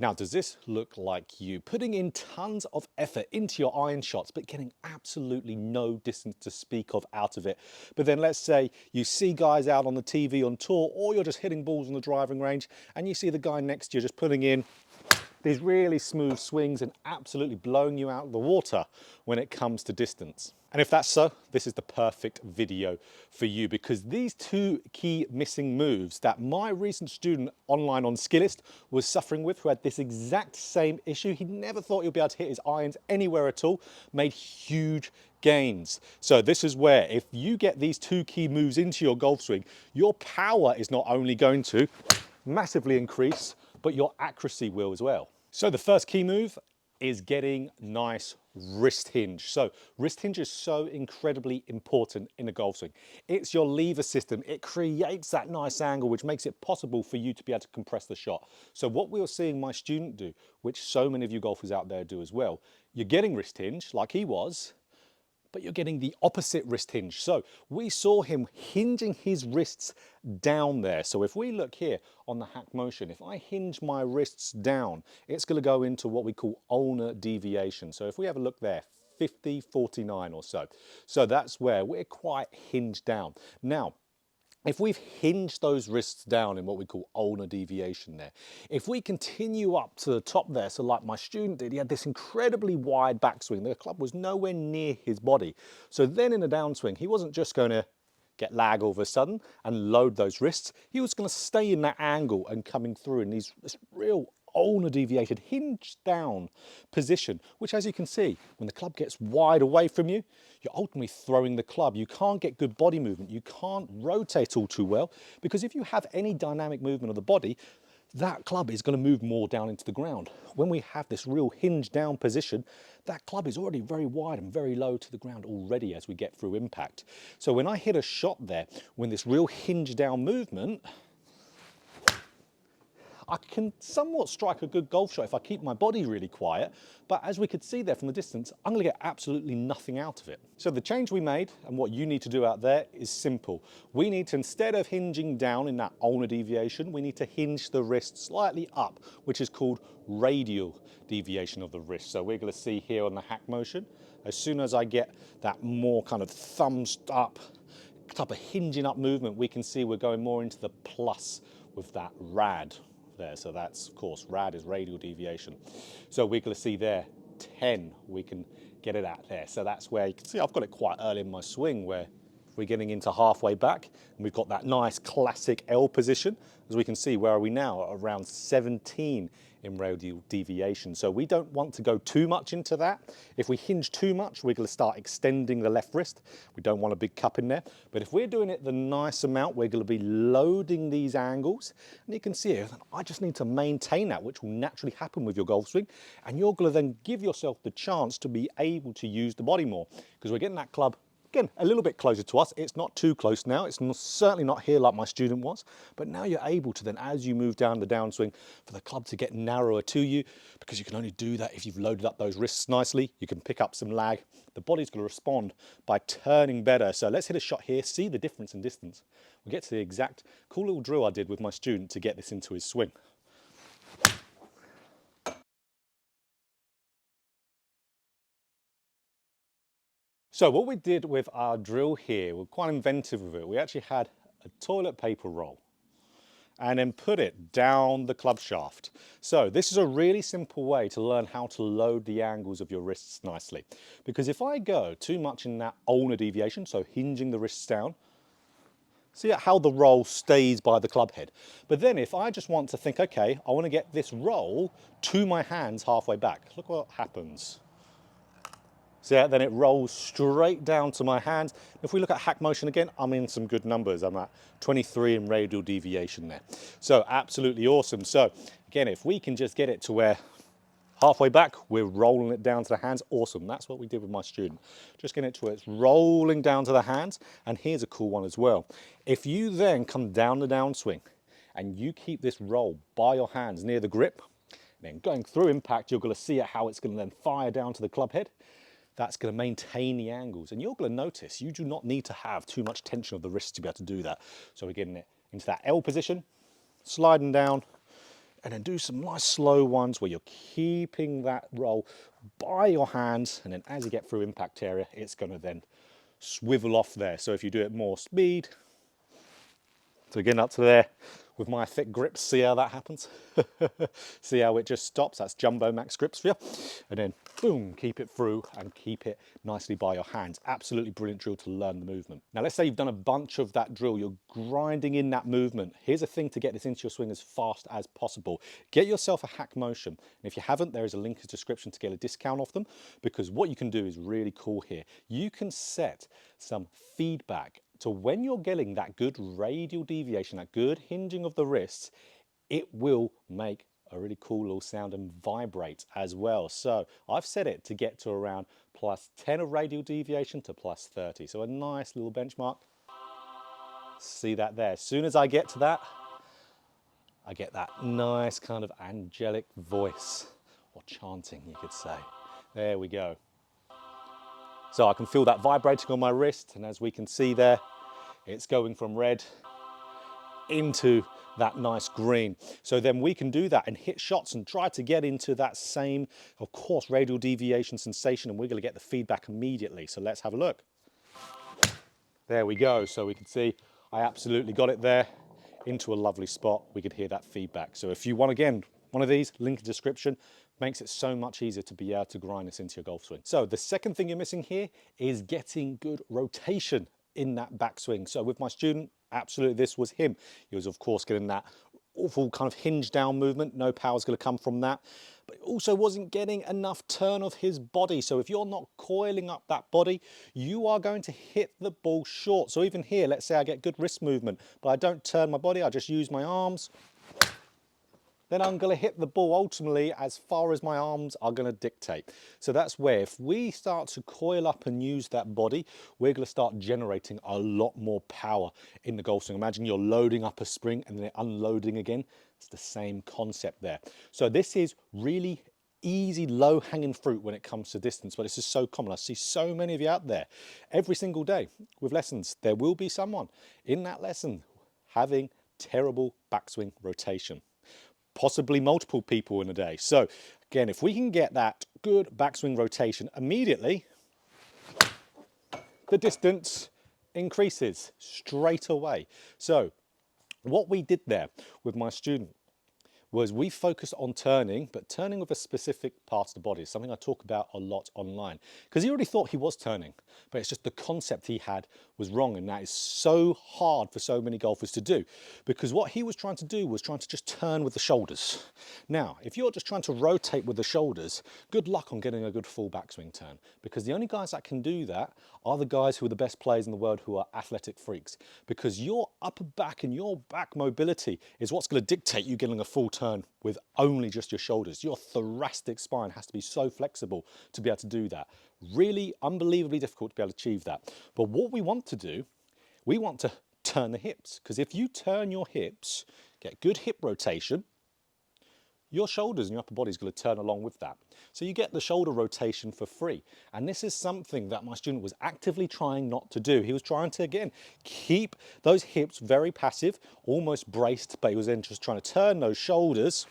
Now, does this look like you? Putting in tons of effort into your iron shots, but getting absolutely no distance to speak of out of it. But then let's say you see guys out on the TV on tour, or you're just hitting balls on the driving range, and you see the guy next to you just putting in these really smooth swings and absolutely blowing you out of the water when it comes to distance. And if that's so, this is the perfect video for you, because these two key missing moves that my recent student online on Skillist was suffering with, who had this exact same issue, he never thought he'd be able to hit his irons anywhere at all, made huge gains. So this is where, if you get these two key moves into your golf swing, your power is not only going to massively increase, but your accuracy will as well. So the first key move is getting nice wrist hinge. So wrist hinge is so incredibly important in a golf swing. It's your lever system. It creates that nice angle, which makes it possible for you to be able to compress the shot. So what we were seeing my student do, which so many of you golfers out there do as well, you're getting wrist hinge like he was, but you're getting the opposite wrist hinge. So we saw him hinging his wrists down there. So if we look here on the hack motion, if I hinge my wrists down, it's going to go into what we call ulnar deviation. So if we have a look there, 50, 49 or so. So that's where we're quite hinged down. Now, if we've hinged those wrists down in what we call ulnar deviation there, if we continue up to the top there, so like my student did, he had this incredibly wide backswing. The club was nowhere near his body. So then in a downswing, he wasn't just going to get lag all of a sudden and load those wrists. He was going to stay in that angle and coming through in this real ulnar deviated, hinge down position, which, as you can see, when the club gets wide away from you, you're ultimately throwing the club. You can't get good body movement. You can't rotate all too well, because if you have any dynamic movement of the body, that club is going to move more down into the ground. When we have this real hinge down position, that club is already very wide and very low to the ground already as we get through impact. So when I hit a shot there, when this real hinge down movement, I can somewhat strike a good golf shot if I keep my body really quiet, but as we could see there from the distance, I'm going to get absolutely nothing out of it. So the change we made, and what you need to do out there, is simple. We need to, instead of hinging down in that ulnar deviation, we need to hinge the wrist slightly up, which is called radial deviation of the wrist. So we're going to see here on the hack motion, as soon as I get that more kind of thumbs up type of hinging up movement, we can see we're going more into the plus with that rad there. So that's, of course, rad is radial deviation. So we're going to see there 10, we can get it out there. So that's where you can see I've got it quite early in my swing, where we're getting into halfway back and we've got that nice classic L position. As we can see, where are we now? Around 17 in radial deviation. So we don't want to go too much into that. If we hinge too much, we're going to start extending the left wrist. We don't want a big cup in there. But if we're doing it the nice amount, we're going to be loading these angles. And you can see here, I just need to maintain that, which will naturally happen with your golf swing. And you're going to then give yourself the chance to be able to use the body more, because we're getting that club again, a little bit closer to us. It's not too close now. It's certainly not here like my student was. But now you're able to then, as you move down the downswing, for the club to get narrower to you, because you can only do that if you've loaded up those wrists nicely. You can pick up some lag. The body's going to respond by turning better. So let's hit a shot here, see the difference in distance. We'll get to the exact cool little drill I did with my student to get this into his swing. So what we did with our drill here, we're quite inventive with it. We actually had a toilet paper roll and then put it down the club shaft. So this is a really simple way to learn how to load the angles of your wrists nicely. Because if I go too much in that ulnar deviation, so hinging the wrists down, see how the roll stays by the club head. But then if I just want to think, okay, I want to get this roll to my hands halfway back, look what happens. So yeah, then it rolls straight down to my hands. If we look at hack motion again, I'm in some good numbers. I'm at 23 in radial deviation there. So absolutely awesome. So again, if we can just get it to where halfway back, we're rolling it down to the hands, awesome. That's what we did with my student. Just getting it to where it's rolling down to the hands. And here's a cool one as well. If you then come down the downswing and you keep this roll by your hands near the grip, then going through impact, you're going to see how it's going to then fire down to the club head. That's going to maintain the angles, and you're going to notice you do not need to have too much tension of the wrists to be able to do that. So we're getting it into that L position, sliding down, And then do some nice slow ones where you're keeping that roll by your hands, and then as you get through impact area, it's going to then swivel off there. So if you do it more speed, so again up to there with my thick grips, see how that happens? See how it just stops? That's jumbo max grips for you. And then boom, keep it through and keep it nicely by your hands. Absolutely brilliant drill to learn the movement. Now let's say you've done a bunch of that drill, you're grinding in that movement. Here's a thing to get this into your swing as fast as possible. Get yourself a hack motion. And if you haven't, there is a link in the description to get a discount off them, because what you can do is really cool here. You can set some feedback to when you're getting that good radial deviation, that good hinging of the wrists, it will make a really cool little sound and vibrate as well. So I've set it to get to around +10 of radial deviation to +30. So a nice little benchmark. See that there. As soon as I get to that, I get that nice kind of angelic voice, or chanting, you could say. There we go. So I can feel that vibrating on my wrist, and as we can see there, it's going from red into that nice green. So then we can do that and hit shots and try to get into that same, of course, radial deviation sensation, and we're going to get the feedback immediately. So let's have a look. There we go. So we can see I absolutely got it there into a lovely spot. We could hear that feedback. So if you want, again, one of these, link in the description. Makes it so much easier to be able to grind this into your golf swing. So the second thing you're missing here is getting good rotation in that backswing. So with my student, absolutely this was him. He was of course getting that awful kind of hinge down movement. No power's going to come from that. But he also wasn't getting enough turn of his body. So if you're not coiling up that body, you are going to hit the ball short. So even here, let's say I get good wrist movement, but I don't turn my body, I just use my arms, then I'm going to hit the ball ultimately as far as my arms are going to dictate. So that's where if we start to coil up and use that body, we're going to start generating a lot more power in the golf swing. Imagine you're loading up a spring and then unloading again. It's the same concept there. So this is really easy, low-hanging fruit when it comes to distance, but this is so common. I see so many of you out there every single day with lessons. There will be someone in that lesson having terrible backswing rotation. Possibly multiple people in a day. So again, if we can get that good backswing rotation immediately, the distance increases straight away. So what we did there with my student was we focused on turning, but turning with a specific part of the body, something I talk about a lot online, because he already thought he was turning, but it's just the concept he had was wrong, and that is so hard for so many golfers to do, because what he was trying to do was trying to just turn with the shoulders. Now, if you're just trying to rotate with the shoulders, good luck on getting a good full backswing turn, because the only guys that can do that are the guys who are the best players in the world, who are athletic freaks, because your upper back and your back mobility is what's going to dictate you getting a full turn with only just your shoulders. Your thoracic spine has to be so flexible to be able to do that. Really unbelievably difficult to be able to achieve that. But what we want to do, we want to turn the hips, because if you turn your hips, get good hip rotation, your shoulders and your upper body is going to turn along with that. So you get the shoulder rotation for free. And this is something that my student was actively trying not to do. He was trying to, again, keep those hips very passive, almost braced, but he was then just trying to turn those shoulders.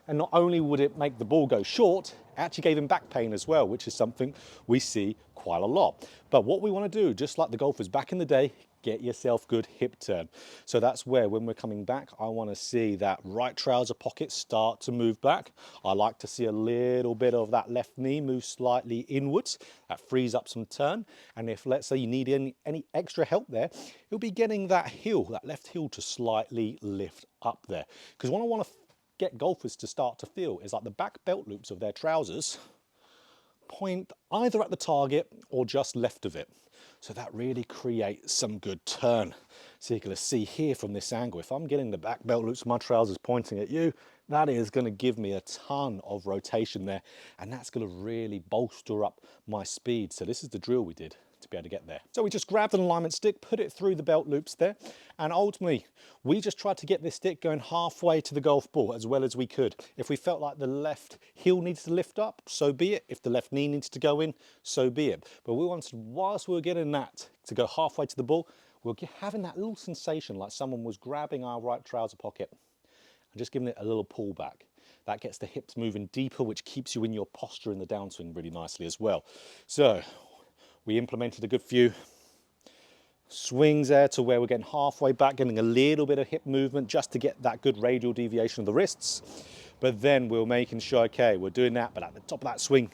And not only would it make the ball go short, it actually gave him back pain as well, which is something we see quite a lot. But what we want to do, just like the golfers back in the day, get yourself good hip turn. So that's where, when we're coming back, I want to see that right trouser pocket start to move back. I like to see a little bit of that left knee move slightly inwards. That frees up some turn. And if, let's say, you need any extra help there, you'll be getting that heel, that left heel, to slightly lift up there. Because what I want to get golfers to start to feel is like the back belt loops of their trousers point either at the target or just left of it. So that really creates some good turn. So you're going to see here from this angle, if I'm getting the back belt loops of my trousers pointing at you, that is going to give me a ton of rotation there, and that's going to really bolster up my speed. So this is the drill we did to be able to get there. So we just grabbed an alignment stick, put it through the belt loops there, and ultimately we just tried to get this stick going halfway to the golf ball as well as we could. If we felt like the left heel needs to lift up, so be it. If the left knee needs to go in, so be it. But we wanted, whilst we were getting that to go halfway to the ball, we're having that little sensation like someone was grabbing our right trouser pocket and just giving it a little pull back. That gets the hips moving deeper, which keeps you in your posture in the downswing really nicely as well. So we implemented a good few swings there to where we're getting halfway back, getting a little bit of hip movement just to get that good radial deviation of the wrists. But then we're making sure, okay, we're doing that, but at the top of that swing,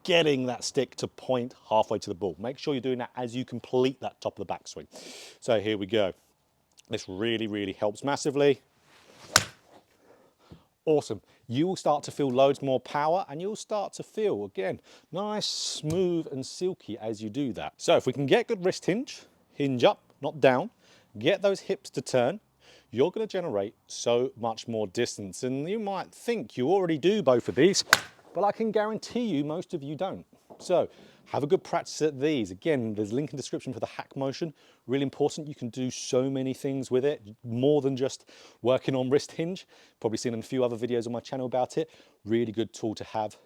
getting that stick to point halfway to the ball. Make sure you're doing that as you complete that top of the backswing. So here we go. This really, really helps massively. Awesome. You will start to feel loads more power, and you'll start to feel, again, nice, smooth and silky as you do that. So if we can get good wrist hinge, hinge up, not down, get those hips to turn, you're going to generate so much more distance. And you might think you already do both of these, but I can guarantee you most of you don't. So have a good practice at these. Again, there's a link in the description for the hack motion. Really important. You can do so many things with it, more than just working on wrist hinge. Probably seen in a few other videos on my channel about it. Really good tool to have.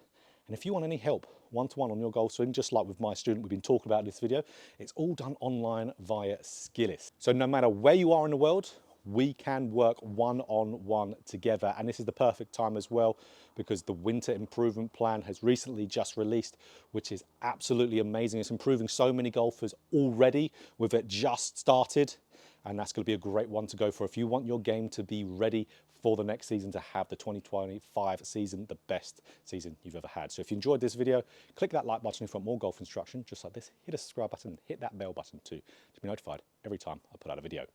And if you want any help one-to-one on your golf swing, just like with my student we've been talking about in this video, it's all done online via Skillis. So no matter where you are in the world, we can work one-on-one together. And this is the perfect time as well, because the winter improvement plan has recently just released, which is absolutely amazing. It's improving so many golfers already with it just started. And that's going to be a great one to go for if you want your game to be ready for the next season, to have the 2025 season the best season you've ever had. So if you enjoyed this video, click that like button if you want more golf instruction, just like this. Hit a subscribe button, hit that bell button too, to be notified every time I put out a video.